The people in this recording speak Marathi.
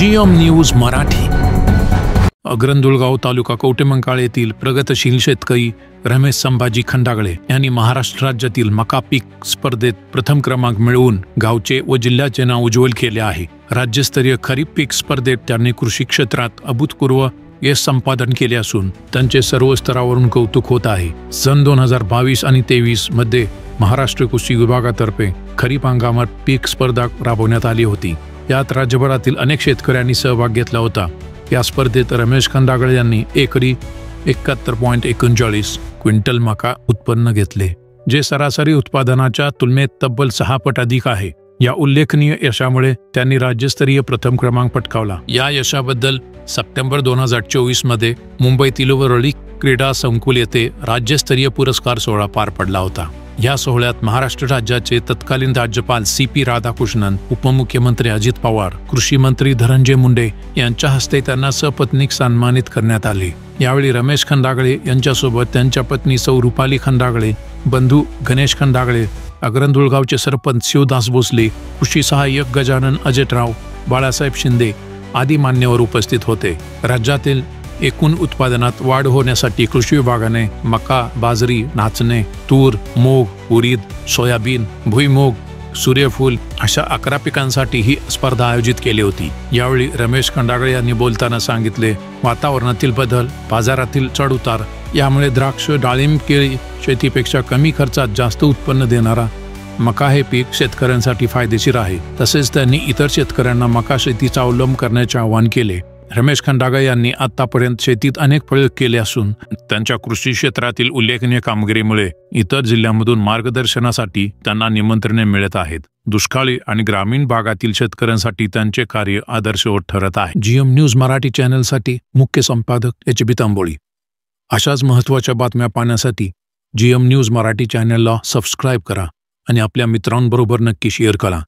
GM news Marathi. अग्रंदुळगाव तालुका कवटेमंकाळ येथील प्रगतशील शेतकरी रमेश संभाजी खंडागळे यांनी महाराष्ट्र राज्यातील मका पीक स्पर्धेत प्रथम क्रमांक मिळवून गावचे व जिल्ह्याचे नाव उज्ज्वल केले आहे। राज्यस्तरीय खरीप पीक स्पर्धेत त्यांनी कृषी क्षेत्रात अभूतपूर्व यश संपादन केले असून त्यांचे सर्व स्तरावरून कौतुक होत आहे। सन 2022 आणि 23 मध्ये महाराष्ट्र कृषी विभागातर्फे खरीप हंगामात पीक स्पर्धा राबवण्यात आली होती। यात राज्यभरातील अनेक शेतकऱ्यांनी सहभाग घेतला होता। या स्पर्धेत रमेश खंडागळे यांनी एकरी 71.39 क्विंटल मका उत्पन्न घेतले, जे सरासरी उत्पादनाच्या तुलनेत तब्बल 6 पट अधिक आहे। या उल्लेखनीय यशामुळे त्यांनी राज्यस्तरीय प्रथम क्रमांक पटकावला। या यशाबद्दल सप्टेंबर 2024 मध्ये मुंबईतील वरळी क्रीडा संकुल येथे राज्यस्तरीय पुरस्कार सोहळा पार पडला होता। या सोहळ्यात महाराष्ट्र राज्याचे तत्कालीन राज्यपाल CP राधाकृष्णन, उपमुख्यमंत्री अजित पवार, कृषी मंत्री धनंजय मुंडे यांच्या हस्ते त्यांना सपत्नीक सन्मानित करण्यात आले। यावेळी रमेश खंडागळे यांच्यासोबत त्यांच्या पत्नी सौ रुपाली खंडागळे, बंधू गणेश खंडागळे, अग्रंदुळगावचे सरपंच शिवदास भोसले, कृषी सहाय्यक गजानन अजटराव, बाळासाहेब शिंदे आदी मान्यवर उपस्थित होते। राज्यातील एकूण उत्पादनात वाढ होण्यासाठी कृषी विभागाने मका, बाजरी, नाचणे, तूर, मूग, उडीद, सोयाबीन, भुईमूग, सूर्यफूल अशा 11 पिकांसाठी ही स्पर्धा आयोजित केली होती। यावेळी रमेश खंडागळे यांनी बोलताना सांगितले, वातावरणातील बदल, बाजारातील चढउतार यामुळे द्राक्ष, डाळिंब, केळी शेतीपेक्षा कमी खर्चात जास्त उत्पन्न देणारा मका हे पीक शेतकऱ्यांसाठी फायदेशीर आहे। तसेच त्यांनी इतर शेतकऱ्यांना मका शेतीचा अवलंब करण्याचे आवाहन केले। रमेश खंडागळे यांनी आतापर्यंत शेतीत अनेक प्रयोग केले असून त्यांच्या कृषी क्षेत्रातील उल्लेखनीय कामगिरीमुळे इतर जिल्ह्यांमधून मार्गदर्शनासाठी त्यांना निमंत्रणे मिळत आहेत। दुष्काळी आणि ग्रामीण भागातील शेतकऱ्यांसाठी त्यांचे कार्य आदर्शवत ठरत आहे। जीएम न्यूज मराठी चॅनलसाठी मुख्य संपादक HB तांबोळी। अशाच महत्त्वाच्या बातम्या पाहण्यासाठी जीएम न्यूज मराठी चॅनलला सबस्क्राईब करा आणि आपल्या मित्रांबरोबर नक्की शेअर करा।